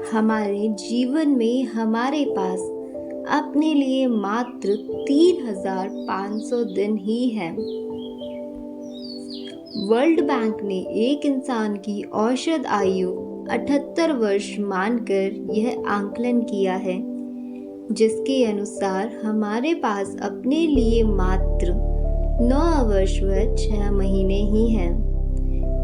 हमारे जीवन में हमारे पास अपने लिए मात्र 3,500 दिन ही हैं। वर्ल्ड बैंक ने एक इंसान की औसत आयु 78 वर्ष मानकर यह आंकलन किया है, जिसके अनुसार हमारे पास अपने लिए मात्र 9 वर्ष व 6 महीने ही हैं।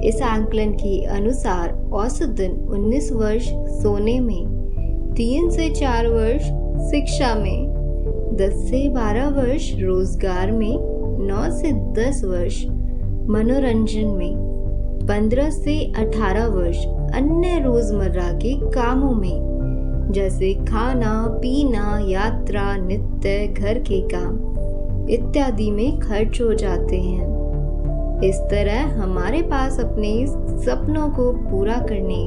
इस आंकलन के अनुसार औसतन 19 वर्ष सोने में, 3 से 4 वर्ष शिक्षा में, 10 से 12 वर्ष रोजगार में, 9 से 10 वर्ष मनोरंजन में, 15 से 18 वर्ष अन्य रोजमर्रा के कामों में जैसे खाना पीना, यात्रा, नित्य, घर के काम इत्यादि में खर्च हो जाते हैं। इस तरह हमारे पास अपने सपनों को पूरा करने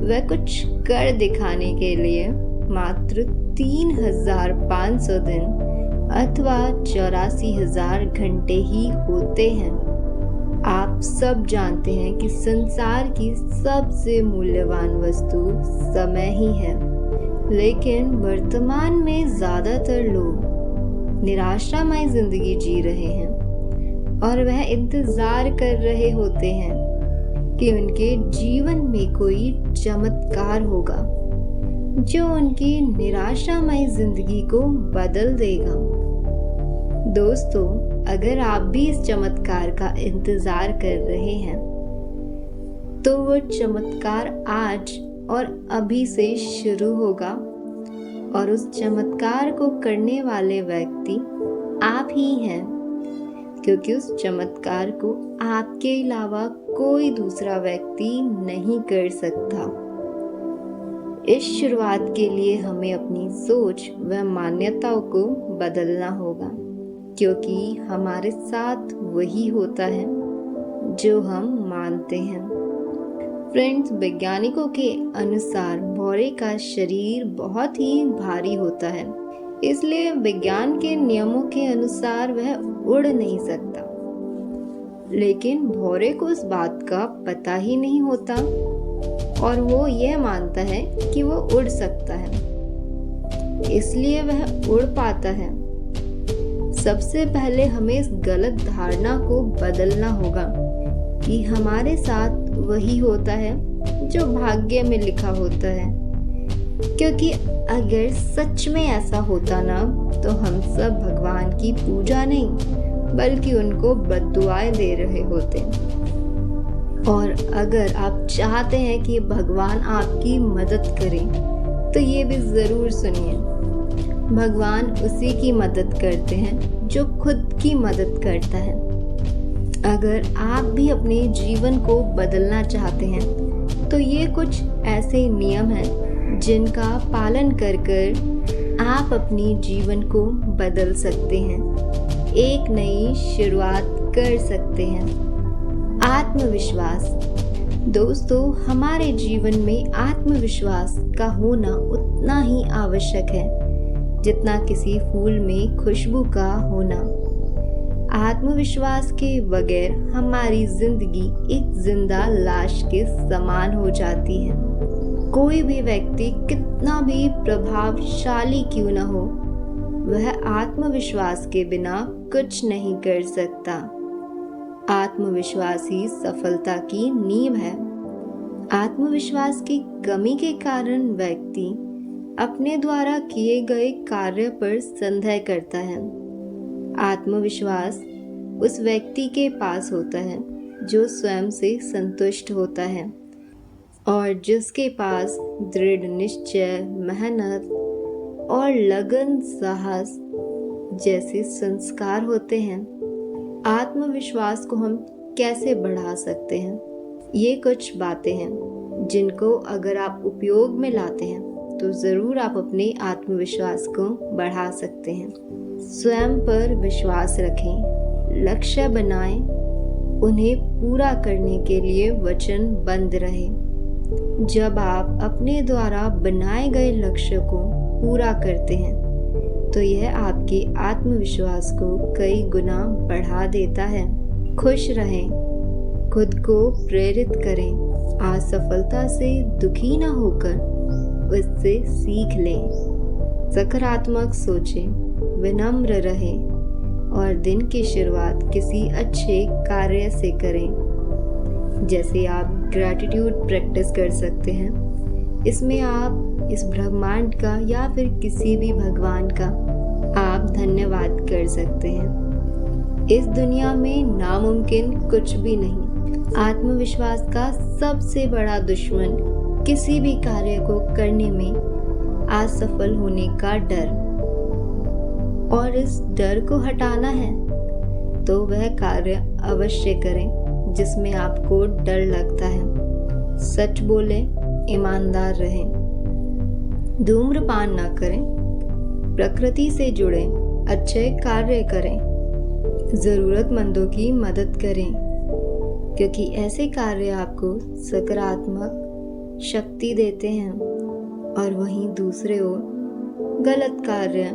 व कुछ कर दिखाने के लिए मात्र 3,500 दिन अथवा 84,000 घंटे ही होते हैं। आप सब जानते हैं कि संसार की सबसे मूल्यवान वस्तु समय ही है, लेकिन वर्तमान में ज्यादातर लोग निराशामय जिंदगी जी रहे हैं और वह इंतजार कर रहे होते हैं कि उनके जीवन में कोई चमत्कार होगा जो उनकी निराशामय जिंदगी को बदल देगा। दोस्तों, अगर आप भी इस चमत्कार का इंतजार कर रहे हैं तो वो चमत्कार आज और अभी से शुरू होगा और उस चमत्कार को करने वाले व्यक्ति आप ही हैं, क्योंकि उस चमत्कार को आपके अलावा कोई दूसरा व्यक्ति नहीं कर सकता। इस शुरुआत के लिए हमें अपनी सोच व मान्यताओं को बदलना होगा, क्योंकि हमारे साथ वही होता है जो हम मानते हैं। फ्रेंड्स, वैज्ञानिकों के अनुसार भौरे का शरीर बहुत ही भारी होता है, इसलिए विज्ञान के नियमों के अनुसार वह उड़ नहीं सकता। लेकिन भौरे को इस बात का पता ही नहीं होता और वो यह मानता है कि वो उड़ सकता है, इसलिए वह उड़ पाता है। सबसे पहले हमें इस गलत धारणा को बदलना होगा कि हमारे साथ वही होता है जो भाग्य में लिखा होता है, क्योंकि अगर सच में ऐसा होता ना तो हम सब भगवान की पूजा नहीं बल्कि उनको बद्दुआएं दे रहे होते। और अगर आप चाहते हैं कि भगवान आपकी मदद करें तो ये भी जरूर सुनिए, भगवान उसी की मदद करते हैं जो खुद की मदद करता है। अगर आप भी अपने जीवन को बदलना चाहते हैं तो ये कुछ ऐसे नियम हैं जिनका पालन कर कर आप अपने जीवन को बदल सकते हैं, एक नई शुरुआत कर सकते हैं। आत्मविश्वास। दोस्तों, हमारे जीवन में आत्मविश्वास का होना उतना ही आवश्यक है जितना किसी फूल में खुशबू का होना। आत्मविश्वास के बगैर हमारी जिंदगी एक जिंदा लाश के समान हो जाती है। कोई भी व्यक्ति कितना भी प्रभावशाली क्यों न हो, वह आत्मविश्वास के बिना कुछ नहीं कर सकता। आत्मविश्वास ही सफलता की नींव है। आत्मविश्वास की कमी के कारण व्यक्ति अपने द्वारा किए गए कार्य पर संदेह करता है। आत्मविश्वास उस व्यक्ति के पास होता है जो स्वयं से संतुष्ट होता है और जिसके पास दृढ़ निश्चय, मेहनत और लगन, साहस जैसे संस्कार होते हैं। आत्मविश्वास को हम कैसे बढ़ा सकते हैं? ये कुछ बातें हैं जिनको अगर आप उपयोग में लाते हैं तो ज़रूर आप अपने आत्मविश्वास को बढ़ा सकते हैं। स्वयं पर विश्वास रखें, लक्ष्य बनाएं, उन्हें पूरा करने के लिए वचनबद्ध रहें। जब आप अपने द्वारा बनाए गए लक्ष्य को पूरा करते हैं तो यह आपके आत्मविश्वास को कई गुना बढ़ा देता है। खुश रहें, खुद को प्रेरित करें, असफलता से दुखी न होकर उससे सीख लें। सकारात्मक सोचें, विनम्र रहें और दिन की शुरुआत किसी अच्छे कार्य से करें। जैसे आप ग्रैटिट्यूड प्रैक्टिस कर सकते हैं। इसमें आप इस ब्रह्मांड का या फिर किसी भी भगवान का आप धन्यवाद कर सकते हैं। इस दुनिया में नामुमकिन कुछ भी नहीं। आत्मविश्वास का सबसे बड़ा दुश्मन किसी भी कार्य को करने में असफल होने का डर, और इस डर को हटाना है तो वह कार्य अवश्य करें जिसमें आपको डर लगता है। सच बोलें, ईमानदार रहें, धूम्रपान ना करें, प्रकृति से जुड़ें, अच्छे कार्य करें, जरूरतमंदों की मदद करें, क्योंकि ऐसे कार्य आपको सकारात्मक शक्ति देते हैं। और वहीं दूसरे ओर गलत कार्य,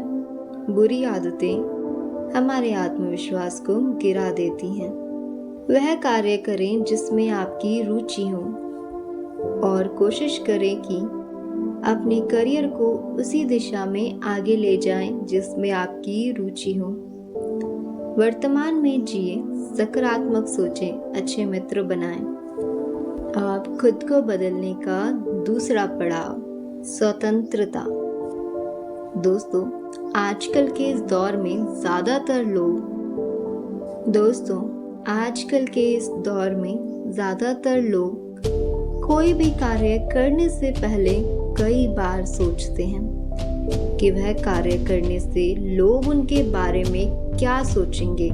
बुरी आदतें हमारे आत्मविश्वास को गिरा देती हैं। वह कार्य करें जिसमें आपकी रुचि हो और कोशिश करें कि अपने करियर को उसी दिशा में आगे ले जाएं जिसमें आपकी रुचि हो। वर्तमान में जिए, सकारात्मक सोचें, अच्छे मित्र बनाएं। आप खुद को बदलने का दूसरा पड़ाव, स्वतंत्रता। दोस्तों, आजकल के इस दौर में ज़्यादातर लोग कोई भी कार्य करने से पहले कई बार सोचते हैं कि वह कार्य करने से लोग उनके बारे में क्या सोचेंगे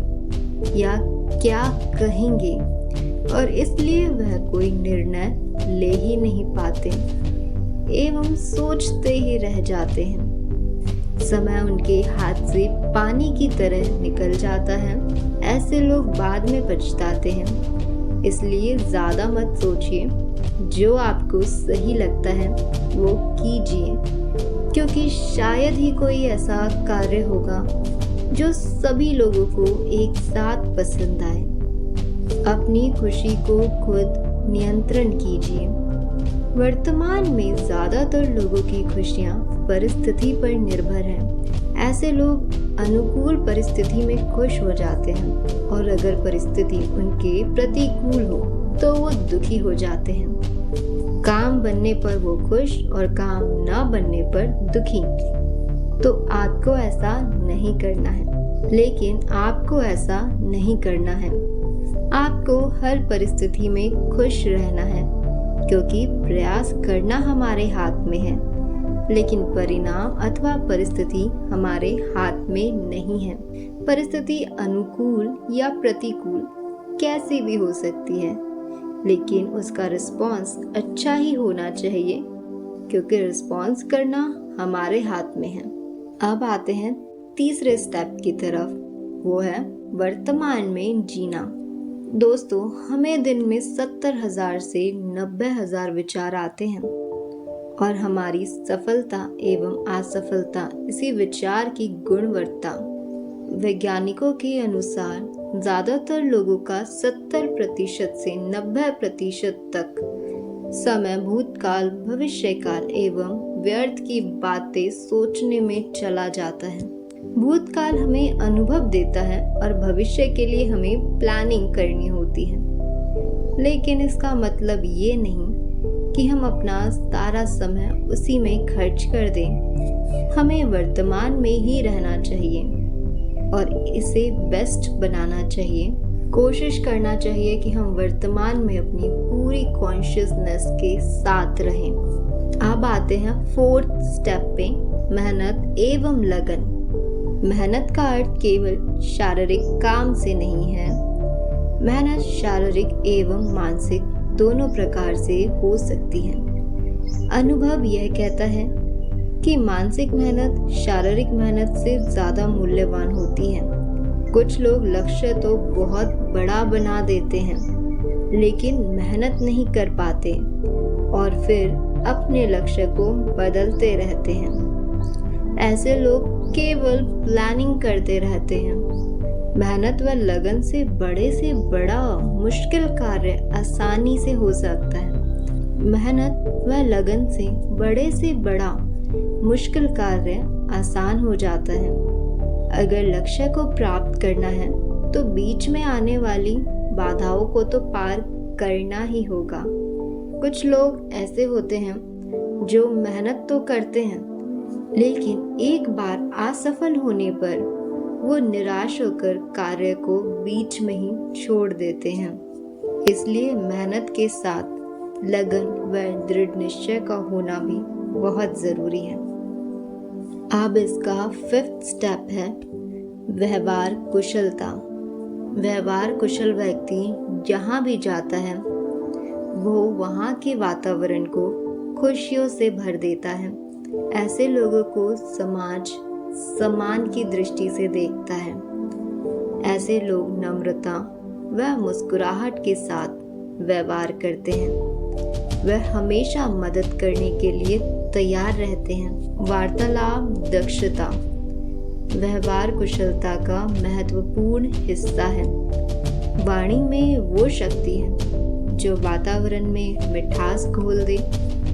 या क्या कहेंगे, और इसलिए वह कोई निर्णय ले ही नहीं पाते एवं सोचते ही रह जाते हैं। समय उनके हाथ से पानी की तरह निकल जाता है। ऐसे लोग बाद में पछताते हैं। इसलिए ज़्यादा मत सोचिए, जो आपको सही लगता है वो कीजिए, क्योंकि शायद ही कोई ऐसा कार्य होगा जो सभी लोगों को एक साथ पसंद आए। अपनी खुशी को खुद नियंत्रण कीजिए। वर्तमान में ज़्यादातर लोगों की खुशियाँ परिस्थिति पर निर्भर हैं। ऐसे लोग अनुकूल परिस्थिति में खुश हो जाते हैं, और अगर परिस्थिति उनके प्रतिकूल हो तो वो दुखी हो जाते हैं। काम बनने पर वो खुश और काम न बनने पर दुखी। तो आपको ऐसा नहीं करना है, लेकिन आपको ऐसा नहीं करना है। आपको हर परिस्थिति में खुश रहना है, क्योंकि प्रयास करना हमारे हाथ में है, लेकिन परिणाम अथवा परिस्थिति हमारे हाथ में नहीं है। परिस्थिति अनुकूल या प्रतिकूल कैसी भी हो सकती है, लेकिन उसका रिस्पॉन्स अच्छा ही होना चाहिए, क्योंकि रिस्पॉन्स करना हमारे हाथ में है। अब आते हैं तीसरे स्टेप की तरफ, वो है वर्तमान में जीना। दोस्तों, हमें दिन में 70,000 से 90,000 विचार आते हैं, और हमारी सफलता एवं असफलता इसी विचार की गुणवत्ता। वैज्ञानिकों के अनुसार ज़्यादातर लोगों का 70% से 90% तक समय भूतकाल, भविष्यकाल एवं व्यर्थ की बातें सोचने में चला जाता है। भूतकाल हमें अनुभव देता है और भविष्य के लिए हमें प्लानिंग करनी होती है, लेकिन इसका मतलब ये नहीं कि हम अपना सारा समय उसी में खर्च कर दें। हमें वर्तमान में ही रहना चाहिए और इसे बेस्ट बनाना चाहिए। कोशिश करना चाहिए कि हम वर्तमान में अपनी पूरी कॉन्शियसनेस के साथ रहें। अब आते हैं 4th स्टेप पे, मेहनत एवं लगन। मेहनत का अर्थ केवल शारीरिक काम से नहीं है। मेहनत शारीरिक एवं मानसिक दोनों प्रकार से हो सकती है। अनुभव यह कहता है कि मानसिक मेहनत शारीरिक मेहनत से ज़्यादा मूल्यवान होती है। कुछ लोग लक्ष्य तो बहुत बड़ा बना देते हैं, लेकिन मेहनत नहीं कर पाते और फिर अपने लक्ष्य को बदलते रहते हैं। ऐसे लोग केवल प्लानिंग करते रहते हैं। मेहनत व लगन से बड़ा मुश्किल कार्य आसानी से हो सकता है। मेहनत व लगन से बड़े से बड़ा मुश्किल कार्य आसान हो जाता है। अगर लक्ष्य को प्राप्त करना है तो बीच में आने वाली बाधाओं को तो पार करना ही होगा। कुछ लोग ऐसे होते हैं जो मेहनत तो करते हैं, लेकिन एक बार असफल होने पर वो निराश होकर कार्य को बीच में ही छोड़ देते हैं। इसलिए मेहनत के साथ लगन व दृढ़ निश्चय का होना भी बहुत ज़रूरी है। अब इसका 5th स्टेप है व्यवहार कुशलता। व्यवहार कुशल व्यक्ति जहाँ भी जाता है वो वहाँ के वातावरण को खुशियों से भर देता है। ऐसे लोगों को समाज सम्मान की दृष्टि से देखता है। ऐसे लोग नम्रता व मुस्कुराहट के साथ व्यवहार करते हैं। वह हमेशा मदद करने के लिए तैयार रहते हैं। वार्तालाप दक्षता व्यवहार कुशलता का महत्वपूर्ण हिस्सा है। वाणी में वो शक्ति है जो वातावरण में मिठास घोल दे,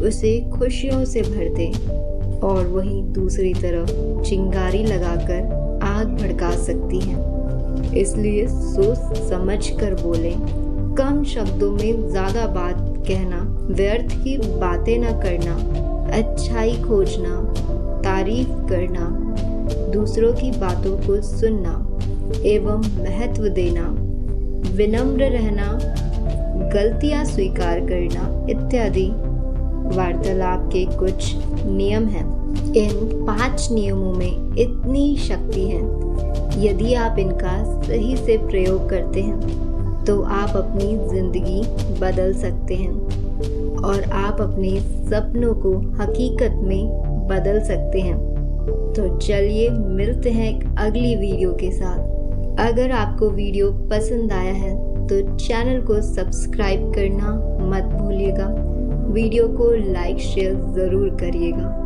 उसे खुशियों से भर दे और वहीं दूसरी तरफ चिंगारी लगाकर आग भड़का सकती है। इसलिए सोच समझ कर बोलें, कम शब्दों में ज़्यादा बात कहना, व्यर्थ की बातें न करना, अच्छाई खोजना, तारीफ करना, दूसरों की बातों को सुनना एवं महत्व देना, विनम्र रहना, गलतियां स्वीकार करना इत्यादि वार्तालाप के कुछ नियम हैं। इन 5 नियमों में इतनी शक्ति है, यदि आप इनका सही से प्रयोग करते हैं तो आप अपनी जिंदगी बदल सकते हैं और आप अपने सपनों को हकीकत में बदल सकते हैं। तो चलिए मिलते हैं एक अगली वीडियो के साथ। अगर आपको वीडियो पसंद आया है तो चैनल को सब्सक्राइब करना मत भूलिएगा। वीडियो को लाइक शेयर ज़रूर करिएगा।